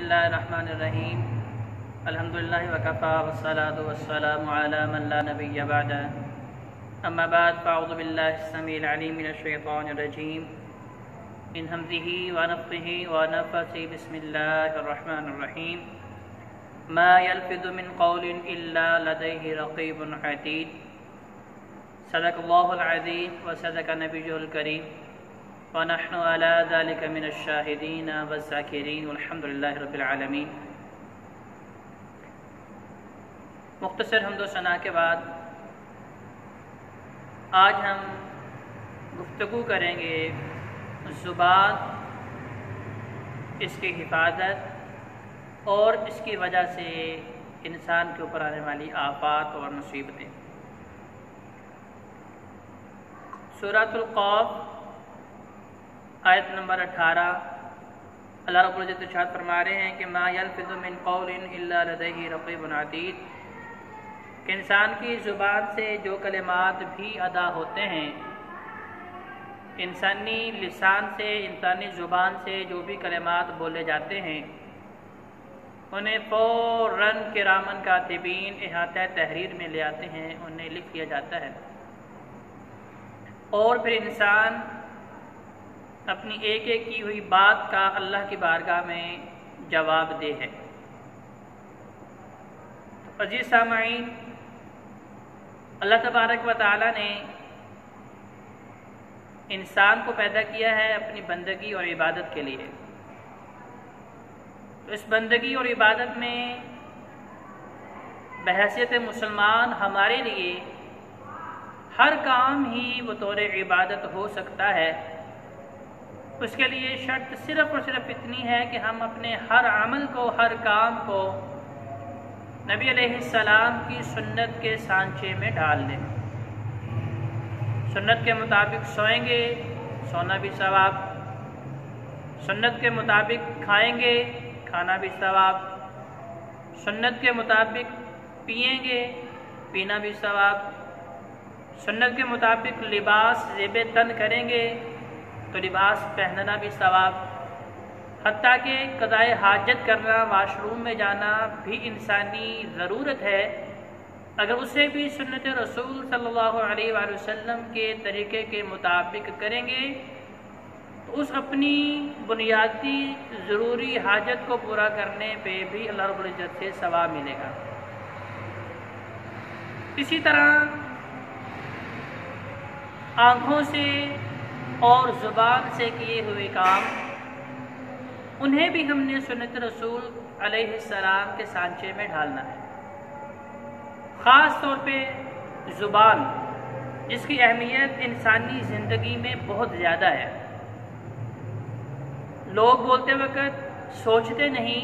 الله الرحمن الرحيم الحمد لله وكفى والصلاة والسلام على من لا نبي بعده أما بعد فأعوذ بالله السميع العليم من الشيطان الرجيم من همزه ونفخه ونفثه بسم الله الرحمن الرحيم ما يلفظ من قول إلا لديه رقيب عتيد صدق الله العظيم وصدق نبيه الكريم ونحن على ذلك من الشاهدين والذاكرين والحمد لله رب العالمين۔ مختصر حمد و ثنا کے بعد آج ہم گفتگو کریں گے زبان، اس کی حفاظت اور اس کی وجہ سے انسان کے اوپر آنے والی آفات اور مصیبتیں۔ سورۃ القاف آیت نمبر 18 اللہ رب العزت ارشاد فرما رہے ہیں کہ ما یلفظ من قول الا لدیہ رقیب عتید، کہ انسان کی زبان سے جو کلمات بھی ادا ہوتے ہیں، انسانی لسان سے، انسانی زبان سے جو بھی کلمات بولے جاتے ہیں، انہیں فوراً کرامن کاتبین احاطہ تحریر میں لے آتے ہیں، انہیں لکھ دیا جاتا ہے، اور پھر انسان اپنی ایک ایک کی ہوئی بات کا اللہ کی بارگاہ میں جواب دہ ہے۔ عزیز سامعین، اللہ تبارک و تعالی نے انسان کو پیدا کیا ہے اپنی بندگی اور عبادت کے لیے۔ تو اس بندگی اور عبادت میں بحیثیت مسلمان ہمارے لیے ہر کام ہی بطور عبادت ہو سکتا ہے۔ اس کے لیے شرط صرف اور صرف اتنی ہے کہ ہم اپنے ہر عمل کو، ہر کام کو نبی علیہ السلام کی سنت کے سانچے میں ڈال دیں۔ سنت کے مطابق سوئیں گے، سونا بھی ثواب، سنت کے مطابق کھائیں گے، کھانا بھی ثواب، سنت کے مطابق پئیں گے، پینا بھی ثواب، سنت کے مطابق لباس زیب تن کریں گے تو لباس پہننا بھی ثواب، حتیٰ کہ قضائے حاجت کرنا، واش روم میں جانا بھی انسانی ضرورت ہے۔ اگر اسے بھی سنت رسول صلی اللہ علیہ وآلہ وسلم کے طریقے کے مطابق کریں گے تو اس اپنی بنیادی ضروری حاجت کو پورا کرنے پہ بھی اللہ رب العزت سے ثواب ملے گا۔ اسی طرح آنکھوں سے اور زبان سے کیے ہوئے کام، انہیں بھی ہم نے سنت رسول علیہ السلام کے سانچے میں ڈھالنا ہے۔ خاص طور پہ زبان، جس کی اہمیت انسانی زندگی میں بہت زیادہ ہے۔ لوگ بولتے وقت سوچتے نہیں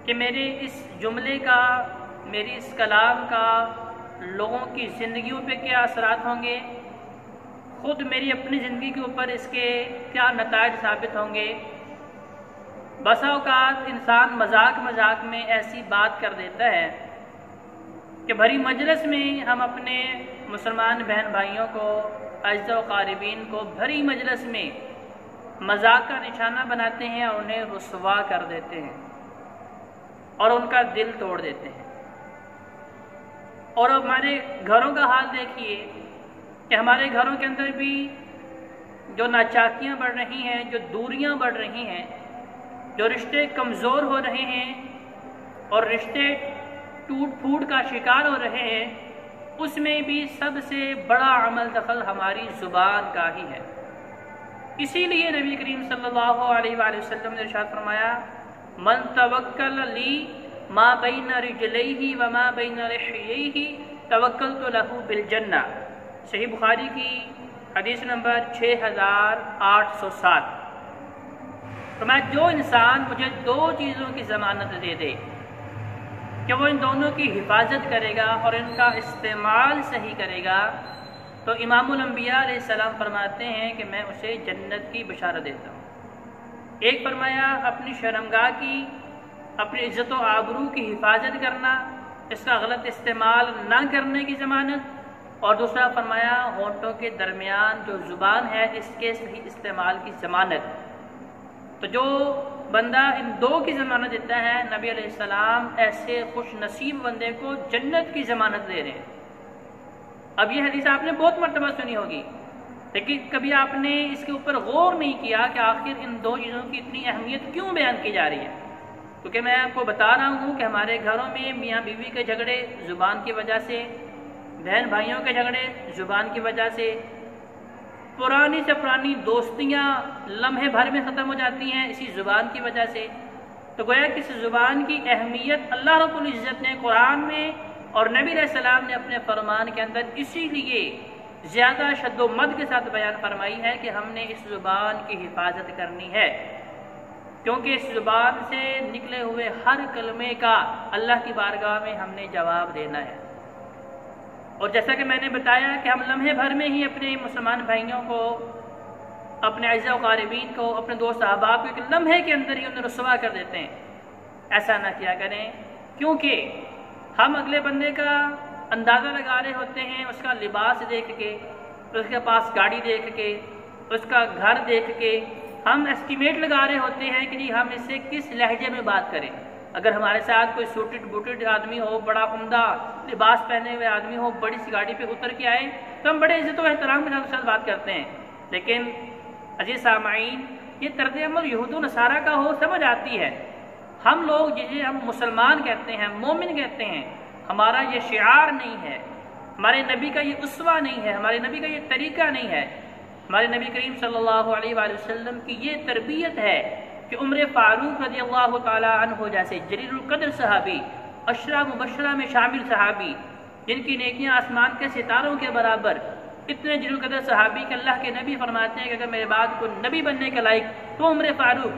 کہ میرے اس جملے کا، میری اس کلام کا لوگوں کی زندگیوں پہ کیا اثرات ہوں گے، خود میری اپنی زندگی کے اوپر اس کے کیا نتائج ثابت ہوں گے۔ بسا اوقات انسان مذاق میں ایسی بات کر دیتا ہے کہ بھری مجلس میں ہم اپنے مسلمان بہن بھائیوں کو، اعزاء و قاربین کو بھری مجلس میں مذاق کا نشانہ بناتے ہیں اور انہیں رسوا کر دیتے ہیں اور ان کا دل توڑ دیتے ہیں۔ اور ہمارے گھروں کا حال دیکھیے کہ ہمارے گھروں کے اندر بھی جو ناچاکیاں بڑھ رہی ہیں، جو دوریاں بڑھ رہی ہیں، جو رشتے کمزور ہو رہے ہیں اور رشتے ٹوٹ پھوٹ کا شکار ہو رہے ہیں، اس میں بھی سب سے بڑا عمل دخل ہماری زبان کا ہی ہے۔ اسی لیے نبی کریم صلی اللہ علیہ وآلہ وسلم نے ارشاد فرمایا، من توکل لی ما بین رجلیہ وما بین لحییہ توکلت لہ بالجنہ۔ صحیح بخاری کی حدیث نمبر 6807۔ فرمایا جو انسان مجھے دو چیزوں کی ضمانت دے دے کہ وہ ان دونوں کی حفاظت کرے گا اور ان کا استعمال صحیح کرے گا، تو امام الانبیاء علیہ السلام فرماتے ہیں کہ میں اسے جنت کی بشارت دیتا ہوں۔ ایک فرمایا اپنی شرمگاہ کی، اپنی عزت و آبرو کی حفاظت کرنا، اس کا غلط استعمال نہ کرنے کی ضمانت، اور دوسرا فرمایا ہونٹوں کے درمیان جو زبان ہے اس کے صحیح استعمال کی ضمانت۔ تو جو بندہ ان دو کی ضمانت دیتا ہے، نبی علیہ السلام ایسے خوش نصیب بندے کو جنت کی ضمانت دے رہے ہیں۔ اب یہ حدیث آپ نے بہت مرتبہ سنی ہوگی، لیکن کبھی آپ نے اس کے اوپر غور نہیں کیا کہ آخر ان دو چیزوں کی اتنی اہمیت کیوں بیان کی جا رہی ہے۔ کیونکہ میں آپ کو بتا رہا ہوں کہ ہمارے گھروں میں میاں بیوی کے جھگڑے زبان کی وجہ سے، بہن بھائیوں کے جھگڑے زبان کی وجہ سے، پرانی سے پرانی دوستیاں لمحے بھر میں ختم ہو جاتی ہیں اسی زبان کی وجہ سے۔ تو گویا کہ اس زبان کی اہمیت اللہ رب العزت نے قرآن میں اور نبی علیہ السلام نے اپنے فرمان کے اندر اسی لیے زیادہ شد و مد کے ساتھ بیان فرمائی ہے کہ ہم نے اس زبان کی حفاظت کرنی ہے، کیونکہ اس زبان سے نکلے ہوئے ہر کلمے کا اللہ کی بارگاہ میں ہم نے جواب دینا ہے۔ اور جیسا کہ میں نے بتایا کہ ہم لمحے بھر میں ہی اپنے مسلمان بھائیوں کو، اپنے اعزاء و قاربین کو، اپنے دوست احباب کو ایک لمحے کے اندر ہی انہیں رسوا کر دیتے ہیں۔ ایسا نہ کیا کریں، کیونکہ ہم اگلے بندے کا اندازہ لگا رہے ہوتے ہیں اس کا لباس دیکھ کے، اس کے پاس گاڑی دیکھ کے، اس کا گھر دیکھ کے ہم ایسٹیمیٹ لگا رہے ہوتے ہیں کہ جی ہم اس سے کس لہجے میں بات کریں۔ اگر ہمارے ساتھ کوئی سوٹڈ بوٹڈ آدمی ہو، بڑا عمدہ لباس پہنے ہوئے آدمی ہو، بڑی سی گاڑی پہ اتر کے آئے تو ہم بڑے عزت و احترام کے ساتھ اس کے ساتھ بات کرتے ہیں۔ لیکن عزیز سامعین، یہ طرز عمل یہود و نصارہ کا ہو سمجھ آتی ہے۔ ہم لوگ جسے ہم مسلمان کہتے ہیں، مومن کہتے ہیں، ہمارا یہ شعار نہیں ہے، ہمارے نبی کا یہ اسوہ نہیں ہے، ہمارے نبی کا یہ طریقہ نہیں ہے۔ ہمارے نبی کریم صلی اللہ علیہ وآلہ وسلم کی یہ تربیت ہے کہ عمر فاروق رضی اللہ تعالیٰ عنہ جیسے جلیل القدر صحابی، عشرہ مبشرہ میں شامل صحابی، جن کی نیکیاں آسمان کے ستاروں کے برابر، اتنے جلیل القدر صحابی کہ اللہ کے نبی فرماتے ہیں کہ اگر میرے بعد کوئی نبی بننے کے لائق تو عمر فاروق،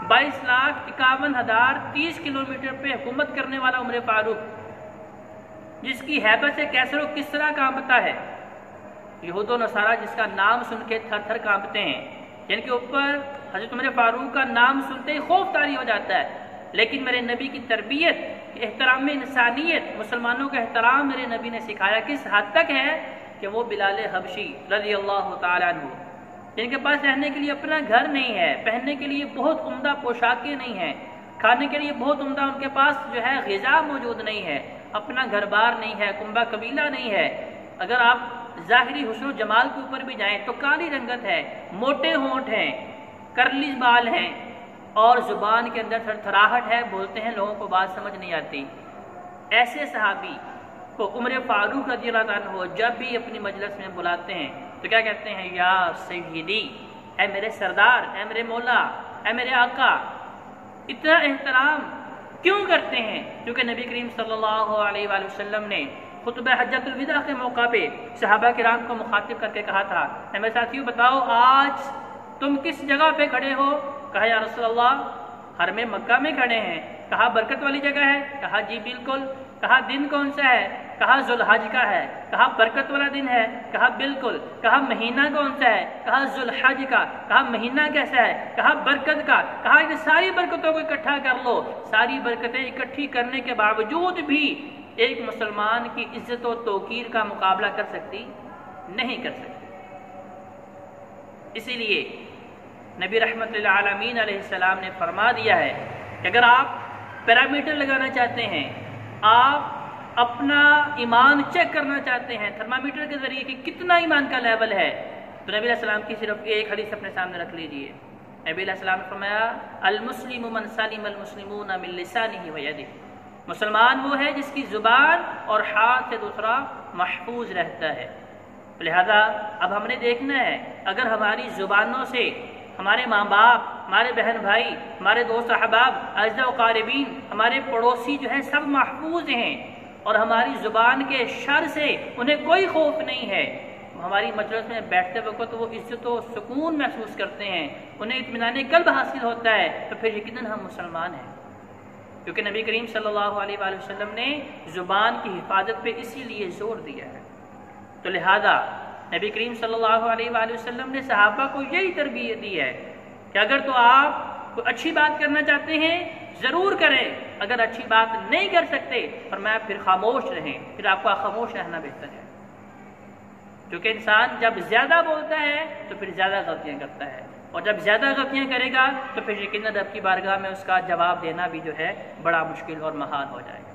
22,51,000 30 کلومیٹر پہ حکومت کرنے والا عمر فاروق، جس کی ہیبت سے کیسر و کسرا کانپتا ہے۔ یہود و نصارہ جس کا نام سن کے تھر تھر کانپتے ہیں، جن کے اوپر حضرت عمر فاروق کا نام سنتے ہی خوف طاری ہو جاتا ہے۔ لیکن میرے نبی کی تربیت، احترام انسانیت، مسلمانوں کا احترام میرے نبی نے سکھایا کس حد تک ہے کہ وہ بلال حبشی رضی اللہ تعالیٰ عنہ، جن کے پاس رہنے کے لیے اپنا گھر نہیں ہے، پہننے کے لیے بہت عمدہ پوشاکیں نہیں ہیں، کھانے کے لیے بہت عمدہ ان کے پاس جو ہے غذا موجود نہیں ہے، اپنا گھر بار نہیں ہے، کنبہ قبیلہ نہیں ہے، اگر آپ ظاہری حسن و جمال کے اوپر بھی جائیں تو کالی رنگت ہے، موٹے ہونٹ ہیں، کرلی بال ہیں، اور زبان کے اندر تھرتھراہٹ ہے، بولتے ہیں لوگوں کو بات سمجھ نہیں آتی۔ ایسے صحابی کو عمر فاروق رضی اللہ عنہ جب بھی اپنی مجلس میں بلاتے ہیں تو کیا کہتے ہیں؟ یا سیدی، اے میرے سردار، اے میرے مولا، اے میرے آقا۔ اتنا احترام کیوں کرتے ہیں؟ کیونکہ نبی کریم صلی اللہ علیہ وآلہ وسلم نے خطبہ حجۃ الوداع کے موقع پہ صحابہ کرام کو مخاطب کر کے کہا تھا، اے میرے ساتھیو بتاؤ آج تم کس جگہ پہ کھڑے ہو؟ کہا یا رسول اللہ حرم مکہ میں کھڑے ہیں۔ کہا برکت والی جگہ ہے؟ کہا جی بالکل۔ کہا دن کون سا ہے؟ کہا ذوالحج کا ہے۔ کہا برکت والا دن ہے؟ کہا بالکل۔ کہا مہینہ کون سا ہے؟ کہا ذوالحج کا۔ کہا مہینہ کیسا ہے؟ کہا برکت کا۔ کہا کہ ساری برکتوں کو اکٹھا کر لو۔ ساری برکتیں اکٹھی کرنے کے باوجود بھی ایک مسلمان کی عزت و توقیر کا مقابلہ کر سکتی نہیں کر سکتی۔ اسی لیے نبی رحمت للعالمین علیہ السلام نے فرما دیا ہے کہ اگر آپ پیرامیٹر لگانا چاہتے ہیں، آپ اپنا ایمان چیک کرنا چاہتے ہیں تھرمامیٹر کے ذریعے کہ کتنا ایمان کا لیول ہے، تو نبی علیہ السلام کی صرف ایک حدیث اپنے سامنے رکھ لیجئے۔ نبی علیہ السلام نے فرمایا المسلم من سلم المسلمون من لسانہ ویدہ، مسلمان وہ ہے جس کی زبان اور ہاتھ سے دوسرا محفوظ رہتا ہے۔ لہذا اب ہم نے دیکھنا ہے اگر ہماری زبانوں سے ہمارے ماں باپ، ہمارے بہن بھائی، ہمارے دوست احباب، اعزاء و قاربین، ہمارے پڑوسی جو ہیں سب محفوظ ہیں اور ہماری زبان کے شر سے انہیں کوئی خوف نہیں ہے، ہماری مجلس میں بیٹھتے وقت وہ عزت و سکون محسوس کرتے ہیں، انہیں اطمینان قلب حاصل ہوتا ہے، تو پھر یقیناً ہم مسلمان ہیں۔ کیونکہ نبی کریم صلی اللہ علیہ وآلہ وسلم نے زبان کی حفاظت پہ اسی لیے زور دیا ہے۔ تو لہذا نبی کریم صلی اللہ علیہ وآلہ وسلم نے صحابہ کو یہی تربیت دی ہے کہ اگر تو آپ کوئی اچھی بات کرنا چاہتے ہیں ضرور کریں، اگر اچھی بات نہیں کر سکتے فرمایا پھر خاموش رہیں، پھر آپ کو خاموش رہنا بہتر ہے۔ کیونکہ انسان جب زیادہ بولتا ہے تو پھر زیادہ غلطیاں کرتا ہے، اور جب زیادہ غلطیاں کرے گا تو پھر یقیناً رب کی بارگاہ میں اس کا جواب دینا بھی جو ہے بڑا مشکل اور محال ہو جائے گا۔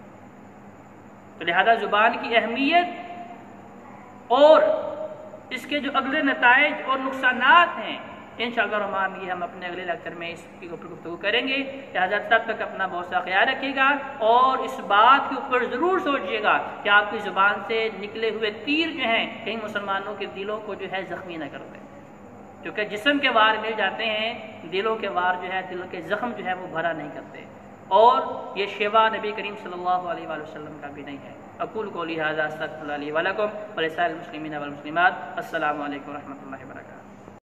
تو لہذا زبان کی اہمیت اور اس کے جو اگلے نتائج اور نقصانات ہیں انشاءاللہ الرحمن یہ ہم اپنے اگلے لیکچر میں اس کے اوپر گفتگو کریں گے۔ لہٰذا تب تک اپنا بہت سا خیال رکھیے گا اور اس بات کے اوپر ضرور سوچیے گا کہ آپ کی زبان سے نکلے ہوئے تیر جو ہیں کہیں مسلمانوں کے دلوں کو جو ہے زخمی نہ کر دیں، کیونکہ جسم کے وار مل جاتے ہیں، دلوں کے وار جو ہے دل کے زخم جو ہے وہ بھرا نہیں کرتے، اور یہ شیوا نبی کریم صلی اللہ علیہ وآلہ وسلم کا بھی نہیں ہے۔ اقول قولی ھذا استغفر اللہ لی ولکم ولسائر المسلمین والمسلمات۔ السلام علیکم ورحمۃ اللہ وبرکاتہ۔